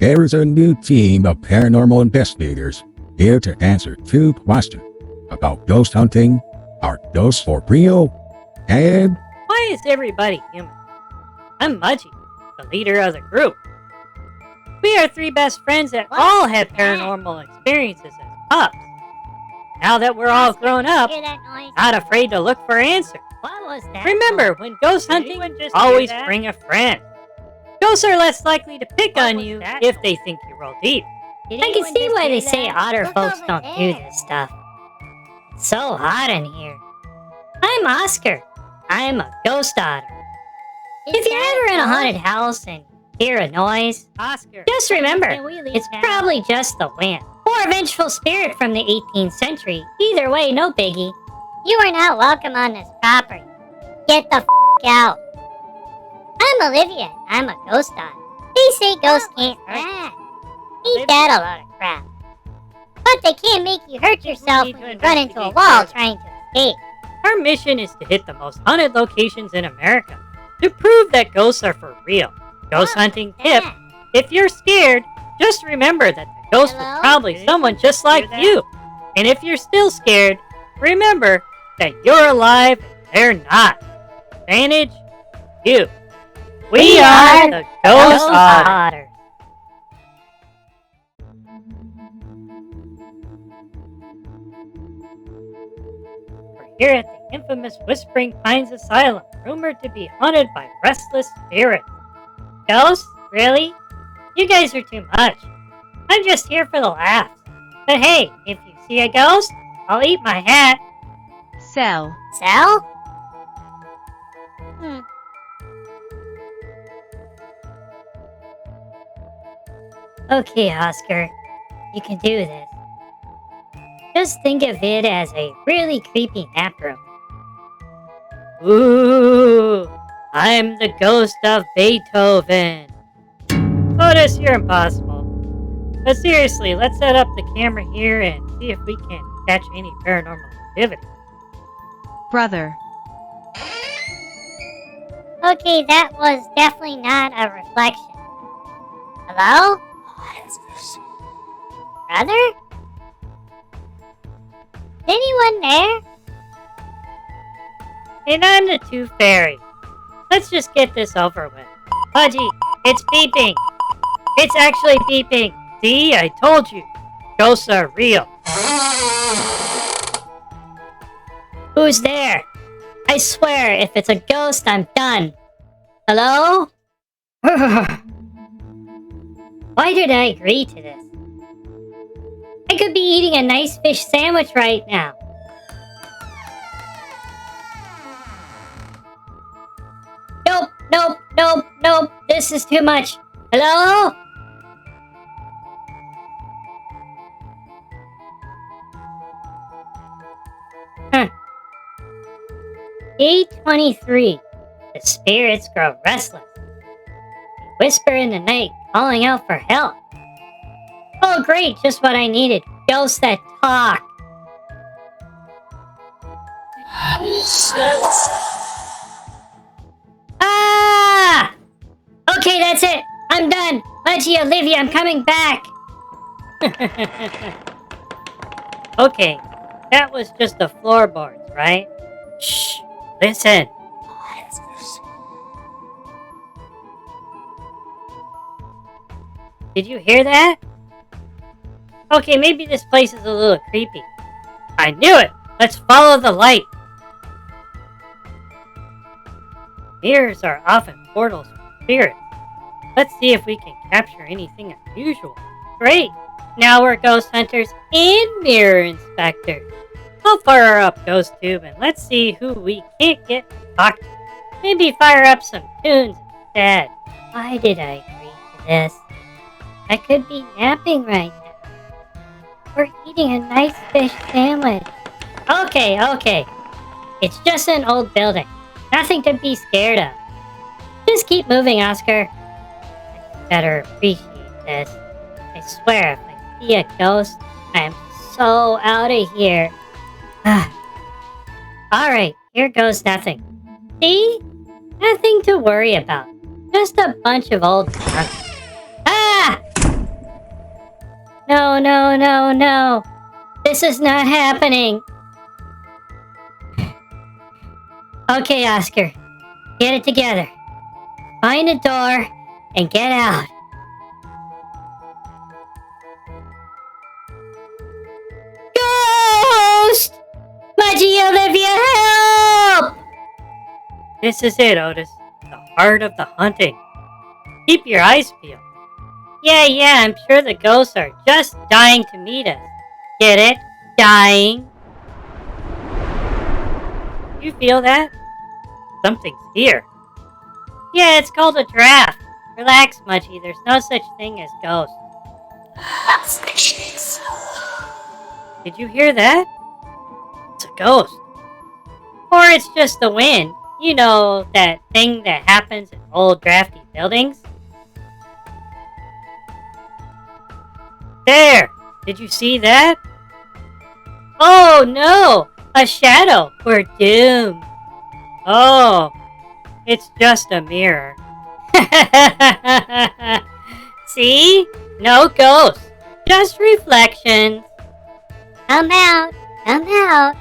There's a new team of paranormal investigators here to answer two questions about ghost hunting, are ghosts for real, and Why is everybody human? I'm Mudgie, the leader of the group. We are three best friends that all had paranormal experiences as pups. Now that we're all grown up, not afraid to look for answers. What was that? Remember, when ghost hunting, always bring a friend. Ghosts are less likely to pick on you if they think you roll deep. I can see why they say otter folks don't do this stuff. It's so hot in here. I'm Oscar. I'm a ghost otter. If you're ever in a haunted house and hear a noise, Oscar, just remember, it's probably just the wind. Or a vengeful spirit from the 18th century. Either way, no biggie. You are not welcome on this property. Get the f*** out. I'm Olivia. I'm a ghost otter. They say ghosts can't hurt. Ain't that a lot of crap? But they can't make you hurt yourself when you run into a wall trying to escape. our mission is to hit the most haunted locations in America to prove that ghosts are for real. Ghost hunting tip: if you're scared, just remember that the ghost was probably someone just like you. And if you're still scared, remember that you're alive and they're not. Advantage, you. We are the Ghost Otters. We're here at the infamous Whispering Pines Asylum, rumored to be haunted by restless spirits. Ghosts? Really? You guys are too much. I'm just here for the laughs. But hey, if you see a ghost, I'll eat my hat. Sell. Sell? Okay, Oscar. You can do this. Just think of it as a really creepy nap room. Ooh, I'm the ghost of Beethoven. Otis, you're impossible. But seriously, let's set up the camera here and see if we can catch any paranormal activity. Brother. Okay, that was definitely not a reflection. Hello? Brother? Is anyone there? And I'm the Tooth Fairy. Let's just get this over with. Mudgie, it's beeping. It's actually beeping. See, I told you. Ghosts are real. Who's there? I swear, if it's a ghost, I'm done. Hello? Why did I agree to this? I could be eating a nice fish sandwich right now. Nope, nope, nope, nope. This is too much. Hello? Day 23. The spirits grow restless. They whisper in the night, calling out for help. Oh great, just what I needed. Ghosts that talk. Ah! Okay, that's it. I'm done. Mudgie, Olivia, I'm coming back. Okay, that was just the floorboards, right? Shh, listen. Did you hear that? Okay, maybe this place is a little creepy. I knew it! Let's follow the light! Mirrors are often portals for spirits. Let's see if we can capture anything unusual. Great! Now we're ghost hunters and mirror inspectors. I'll fire up Ghost Tube and let's see who we can't get to talk to. Maybe fire up some tunes instead. Why did I agree to this? I could be napping right now. Or eating a nice fish sandwich. Okay. It's just an old building. Nothing to be scared of. Just keep moving, Oscar. I better appreciate this. I swear, if I see a ghost, I am so out of here. Alright, here goes nothing. See? Nothing to worry about. Just a bunch of old junk. Ah! No, no, no, no. This is not happening. Okay, Oscar. Get it together. Find a door and get out. Ghost! Mudgie, Olivia, help! This is it, Otis. The heart of the hunting. Keep your eyes peeled. Yeah, I'm sure the ghosts are just dying to meet us. Get it? Dying. You feel that? Something's here. Yeah, it's called a draft. Relax, Mudgie. There's no such thing as ghosts. Did you hear that? It's a ghost. Or it's just the wind. You know, that thing that happens in old drafty buildings? There! Did you see that? Oh no! A shadow! We're doomed! Oh, it's just a mirror. See? No ghosts. Just reflections. Come out. Come out.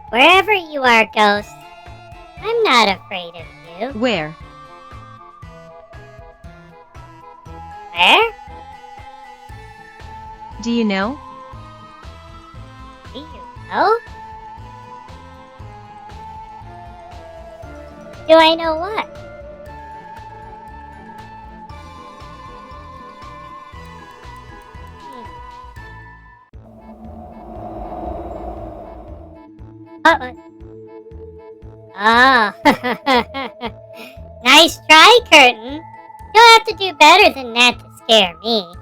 Wherever you are, ghost. I'm not afraid of you. Where? Where? Do you know? Do you know? Do I know what? Oh. Nice try, Curtain. You'll have to do better than that to scare me.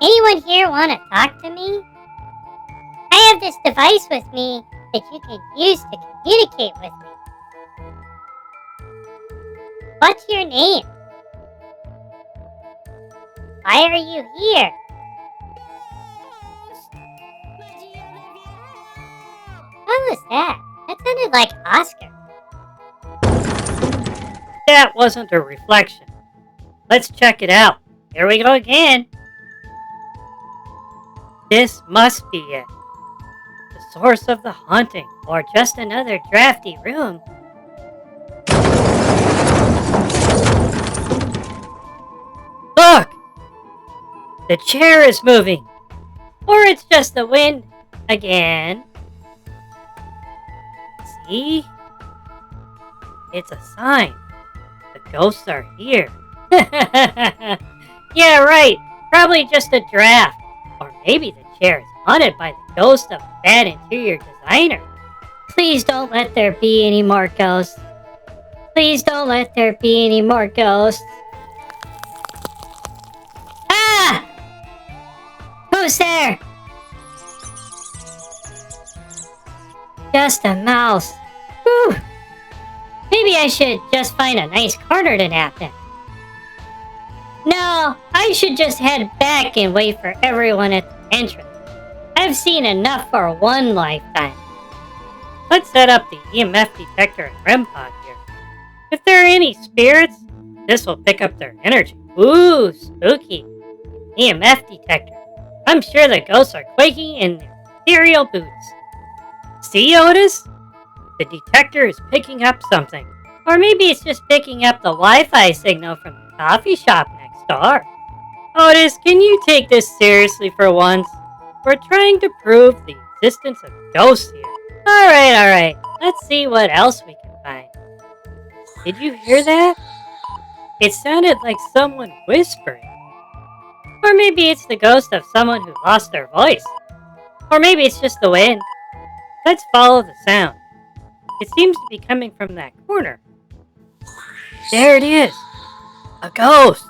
Anyone here want to talk to me? I have this device with me that you can use to communicate with me. What's your name? Why are you here? What was that? That sounded like Oscar. That wasn't a reflection. Let's check it out. Here we go again. This must be it. The source of the haunting, or just another drafty room. Look! The chair is moving. Or it's just the wind again. See? It's a sign. The ghosts are here. Yeah, right. Probably just a draft. Or maybe the chair is haunted by the ghost of a bad interior designer. Please don't let there be any more ghosts. Please don't let there be any more ghosts. Ah! Who's there? Just a mouse. Whew. Maybe I should just find a nice corner to nap in. No, I should just head back and wait for everyone at the entrance. I've seen enough for one lifetime. Let's set up the EMF detector and REM pod here. If there are any spirits, this will pick up their energy. Ooh, spooky. EMF detector. I'm sure the ghosts are quaking in their ethereal boots. See, Otis? The detector is picking up something. Or maybe it's just picking up the Wi-Fi signal from the coffee shop next door. Otis, can you take this seriously for once? We're trying to prove the existence of ghosts here. Alright. Let's see what else we can find. Did you hear that? It sounded like someone whispering. Or maybe it's the ghost of someone who lost their voice. Or maybe it's just the wind. Let's follow the sound. It seems to be coming from that corner. There it is. A ghost.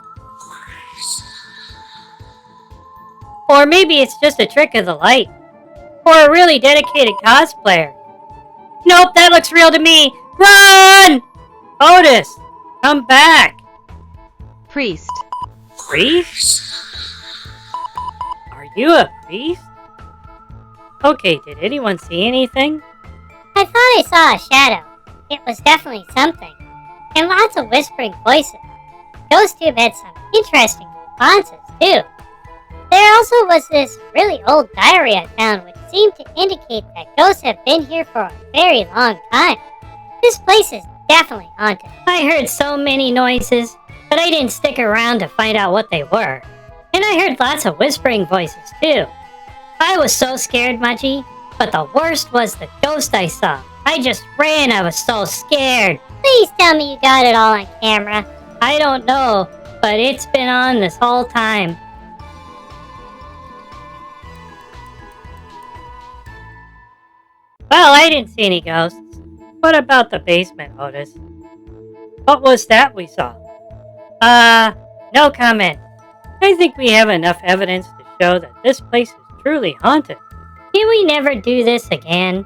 Or maybe it's just a trick of the light. Or a really dedicated cosplayer. Nope, that looks real to me. Run! Otis, come back. Priest. Priest? Are you a priest? Okay, did anyone see anything? I thought I saw a shadow. It was definitely something. And lots of whispering voices. Those two had some interesting responses, too. There also was this really old diary I found which seemed to indicate that ghosts have been here for a very long time. This place is definitely haunted. I heard so many noises, but I didn't stick around to find out what they were. And I heard lots of whispering voices, too. I was so scared, Mudgie, but the worst was the ghost I saw. I just ran, I was so scared. Please tell me you got it all on camera. I don't know, but it's been on this whole time. Well, I didn't see any ghosts. What about the basement, Otis? What was that we saw? No comment. I think we have enough evidence to show that this place is truly haunted. Can we never do this again?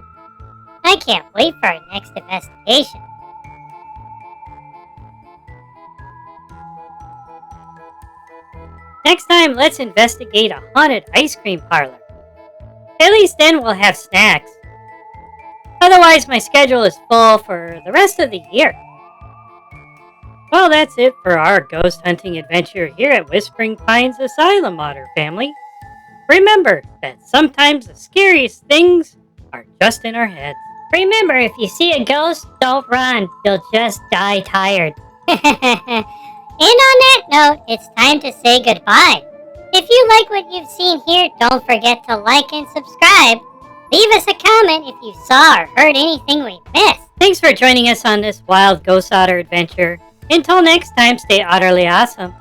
I can't wait for our next investigation. Next time, let's investigate a haunted ice cream parlor. At least then we'll have snacks. Otherwise, my schedule is full for the rest of the year. Well, that's it for our ghost hunting adventure here at Whispering Pines Asylum, Otter family. Remember that sometimes the scariest things are just in our heads. Remember, if you see a ghost, don't run. You'll just die tired. And on that note, it's time to say goodbye. If you like what you've seen here, don't forget to like and subscribe. Leave us a comment if you saw or heard anything we missed. Thanks for joining us on this wild Ghost Otter adventure. Until next time, stay utterly awesome.